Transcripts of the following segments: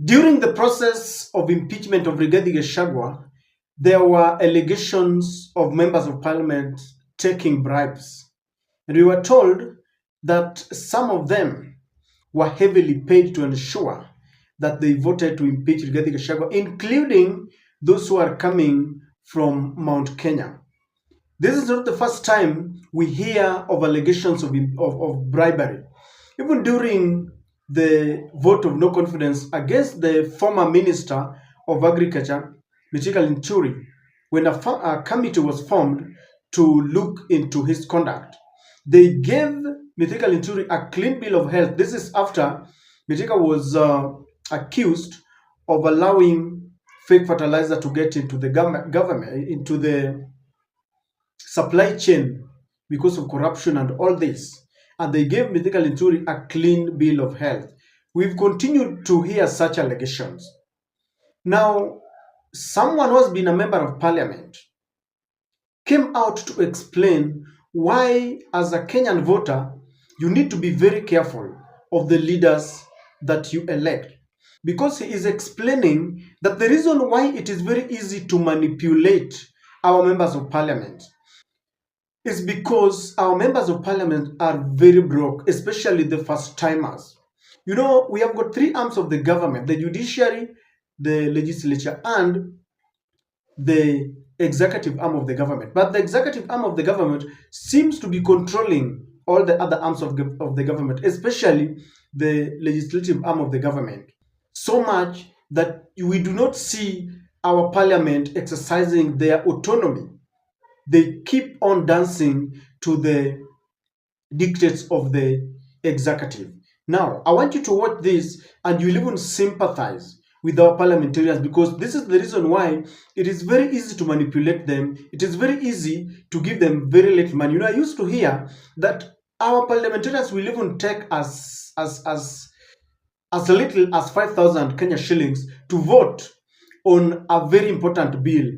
During the process of impeachment of Rigathi, there were allegations of members of parliament taking bribes. And we were told that some of them were heavily paid to ensure that they voted to impeach Rigathi, including those who are coming from Mount Kenya. This is not the first time we hear of allegations of bribery. Even during the vote of no confidence against the former Minister of Agriculture, Michika Linturi, when a committee was formed to look into his conduct, they gave Michika Linturi a clean bill of health. This is after Michika was accused of allowing fake fertilizer to get into the government, into the supply chain because of corruption and all this. And they gave Michika Linturi a clean bill of health. We've continued to hear such allegations. Now, someone who has been a member of parliament came out to explain why, as a Kenyan voter, you need to be very careful of the leaders that you elect. Because he is explaining that the reason why it is very easy to manipulate our members of parliament is because our members of parliament are very broke, especially the first timers. You know, we have got three arms of the government: the judiciary, the legislature, and the executive arm of the government. But the executive arm of the government seems to be controlling all the other arms of the government, especially the legislative arm of the government, so much that we do not see our parliament exercising their autonomy. They keep on dancing to the dictates of the executive. Now, I want you to watch this and you'll even sympathize with our parliamentarians, because this is the reason why it is very easy to manipulate them. It is very easy to give them very little money. You know, I used to hear that our parliamentarians will even take as little as 5,000 Kenya shillings to vote on a very important bill,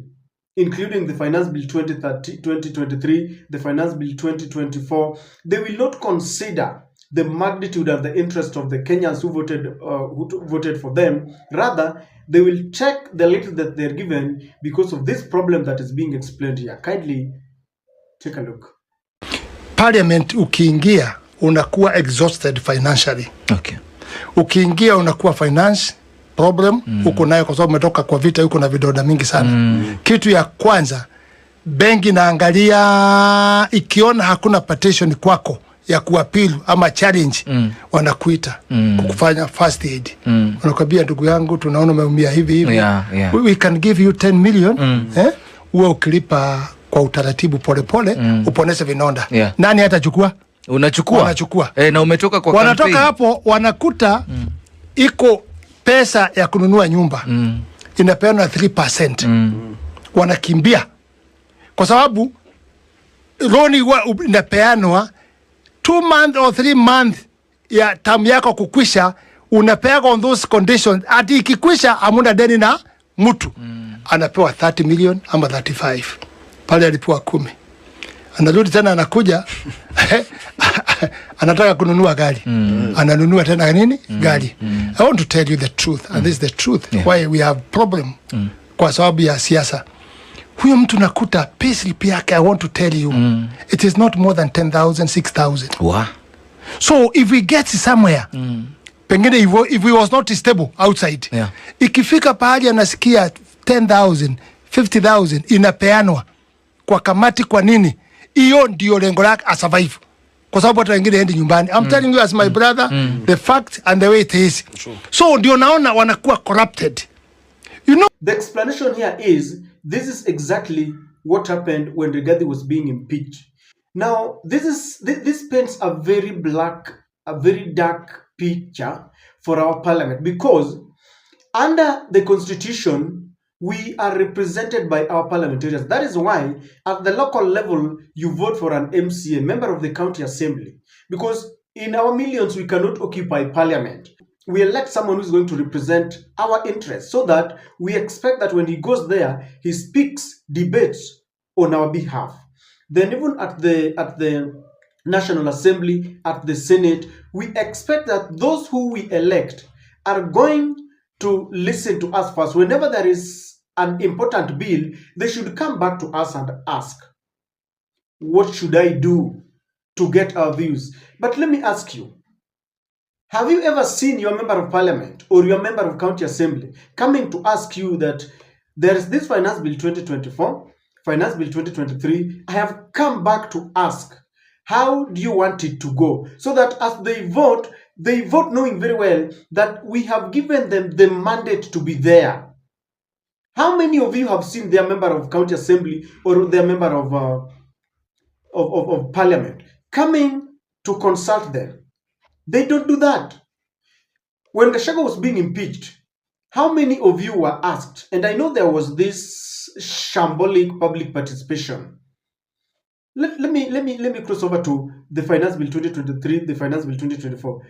including the Finance Bill 2023, the Finance Bill 2024. They will not consider the magnitude of the interest of the Kenyans who voted for them. Rather, they will check the little that they're given because of this problem that is being explained here. Kindly take a look. Parliament ukiingia unakuwa exhausted financially. Okay. Ukiingia unakuwa finance problem uko nayo kwa sababu umetoka kwa vita, uko na vidonda mingi sana. Kitu ya kwanza, benki naangalia ikiona hakuna petition kwako ya kuappeal ama challenge, wanakuita kukufanya first aid. Wanakwambia ndugu yangu, tunaona umeumia hivi. We can give you 10 million. Uwe ukilipa kwa utaratibu pole uponese vinonda. Nani hatachukua? Unachukua? Wanachukua. Na umetoka kwa wanatoka campaign. Hapo wanakuta iko pesa ya kununua nyumba inapeana 3%. Wanakimbia kwa sababu loan inapeanwa 2 months or 3 months ya term yako kukwisha, unapewa on those conditions. Ati ikikwisha hamuna deni na mtu, anapewa 30 million ama 35. Pale alipewa 10. Anarudi tena anakuja anataka kununua gari. Ananunua tena nini? Gari. I want to tell you the truth, and this is the truth why we have problem kwa sababu ya siasa. Huyo mtu nakuta payslip yake, I want to tell you, it is not more than 10,000, 6,000. Wow. So if we get somewhere, pengine if we was not stable outside, ikifika pahali anasikia 10,000, 50,000 inapeanwa kwa kamati, kwa nini? Iyo ndio lengo lake a survive. Kwa sababu watu wengine endi nyumbani. I'm telling you as my brother, the fact and the way it is. So ndio naona wanakuwa corrupted. You know, the explanation here is this is exactly what happened when Rigathi was being impeached. Now, this paints a very dark picture for our parliament, because under the constitution, we are represented by our parliamentarians. That is why at the local level, you vote for an MCA, member of the county assembly, because in our millions, we cannot occupy parliament. We elect someone who's going to represent our interests, so that we expect that when he goes there, he speaks, debates on our behalf. Then even at the National Assembly, at the Senate, we expect that those who we elect are going to listen to us first. Whenever there is an important bill, they should come back to us and ask, what should I do to get our views? But let me ask you, have you ever seen your member of parliament or your member of county assembly coming to ask you that there is this finance bill 2024, finance bill 2023, I have come back to ask, how do you want it to go? So that as they vote knowing very well that we have given them the mandate to be there. How many of you have seen their member of county assembly or their member of parliament coming to consult them? They don't do that. When Gachagua was being impeached, how many of you were asked? And I know there was this shambolic public participation. Let me cross over to the Finance Bill 2023, the Finance Bill 2024,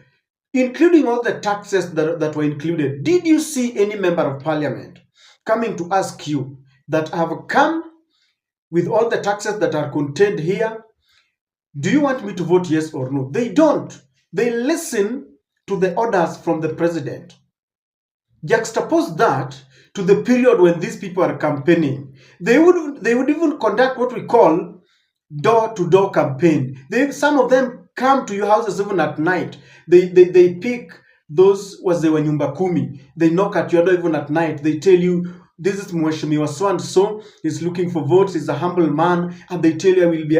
including all the taxes that were included. Did you see any member of parliament coming to ask you that I have come with all the taxes that are contained here? Do you want me to vote yes or no? They don't. They listen to the orders from the president. Juxtapose that to the period when these people are campaigning. They would even conduct what we call door-to-door campaign. Some of them come to your houses even at night. They pick those was the nyumba kumi. They knock at your door even at night. They tell you, this is Mheshimiwa so and so. He's looking for votes. He's a humble man, and they tell you, I will be.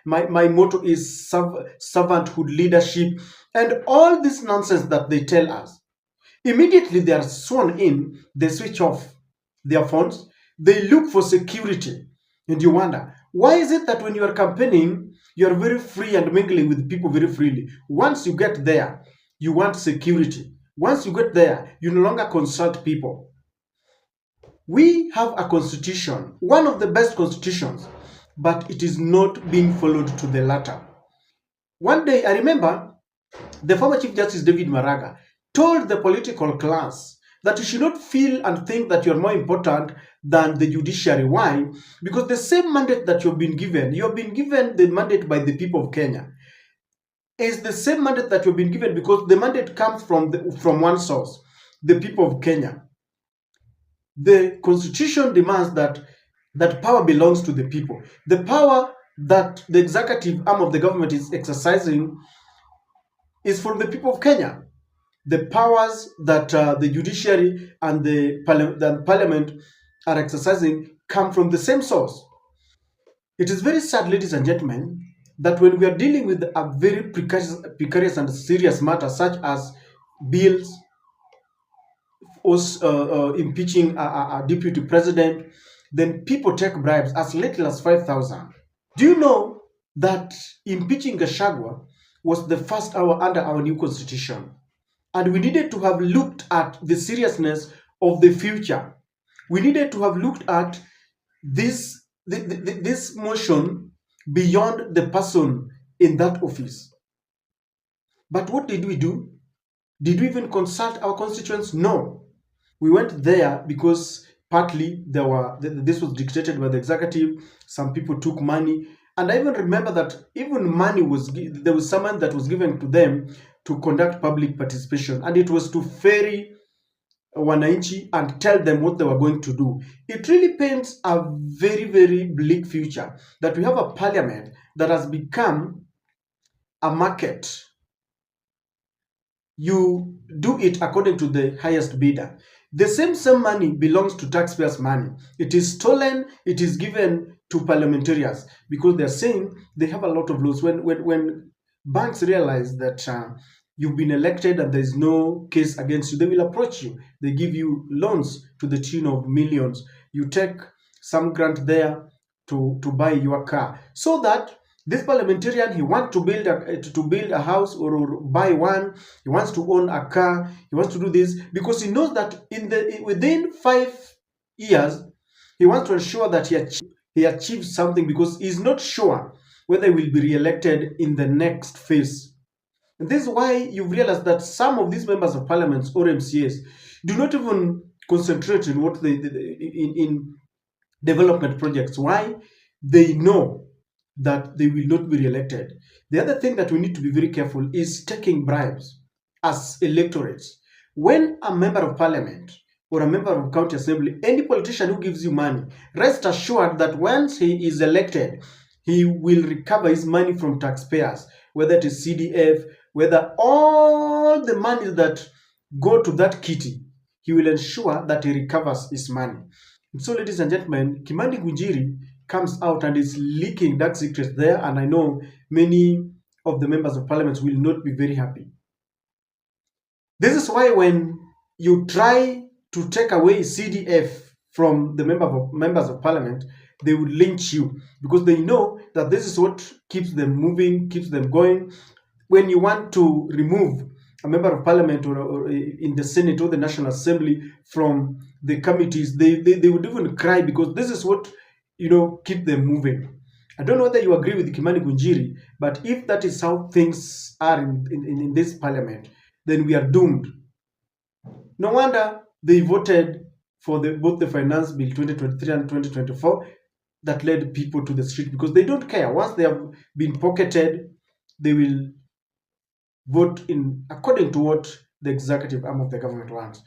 My motto is servanthood, leadership, and all this nonsense that they tell us. Immediately they are sworn in. They switch off their phones. They look for security, and you wonder, why is it that when you are campaigning, you are very free and mingling with people very freely? Once you get there, you want security. Once you get there, you no longer consult people. We have a constitution, one of the best constitutions, but it is not being followed to the latter. One day, I remember the former Chief Justice David Maraga told the political class that you should not feel and think that you're more important than the judiciary. Why? Because the same mandate that you've been given the mandate by the people of Kenya, is the same mandate that you've been given because the mandate comes from one source, the people of Kenya. The constitution demands that power belongs to the people. The power that the executive arm of the government is exercising is from the people of Kenya. The powers that the judiciary and the parliament are exercising come from the same source. It is very sad, ladies and gentlemen, that when we are dealing with a very precarious and serious matter such as bills, impeaching a deputy president, then people take bribes as little as 5,000. Do you know that impeaching Gachagua was the first hour under our new constitution? And we needed to have looked at the seriousness of the future. We needed to have looked at this motion beyond the person in that office. But what did we do? Did we even consult our constituents? No. We went there because partly this was dictated by the executive. Some people took money. And I even remember that even money there was someone that was given to them to conduct public participation. And it was to ferry wananchi and tell them what they were going to do. It really paints a very, very bleak future that we have a parliament that has become a market. You do it according to the highest bidder. The same money belongs to taxpayers' money. It is stolen, it is given to parliamentarians because they're saying they have a lot of laws. When banks realize that you've been elected and there's no case against you, they will approach you. They give you loans to the tune of millions. You take some grant there to buy your car, so that this parliamentarian, he wants to build a house or buy one. He wants to own a car. He wants to do this because he knows that within 5 years, he wants to ensure that he achieves something because he's not sure whether he will be re-elected in the next phase. And this is why you've realized that some of these members of parliament or MCAs do not even concentrate in what in development projects. Why? They know that they will not be re-elected. The other thing that we need to be very careful is taking bribes as electorates. When a member of parliament or a member of county assembly, any politician who gives you money, rest assured that once he is elected, he will recover his money from taxpayers, whether it is CDF, whether all the money that go to that kitty, he will ensure that he recovers his money. And so, ladies and gentlemen, Kimani Gunjiri comes out and is leaking dark secrets there, and I know many of the members of parliament will not be very happy. This is why when you try to take away CDF from the members of parliament, they will lynch you because they know that this is what keeps them moving, keeps them going. When you want to remove a member of parliament or in the Senate or the National Assembly from the committees, they would even cry because this is what keep them moving. I don't know whether you agree with Kimani Gunjiri, but if that is how things are in this parliament, then we are doomed. No wonder they voted for both the finance bill 2023 and 2024 that led people to the street because they don't care. Once they have been pocketed, they will vote in according to what the executive arm of the government wants.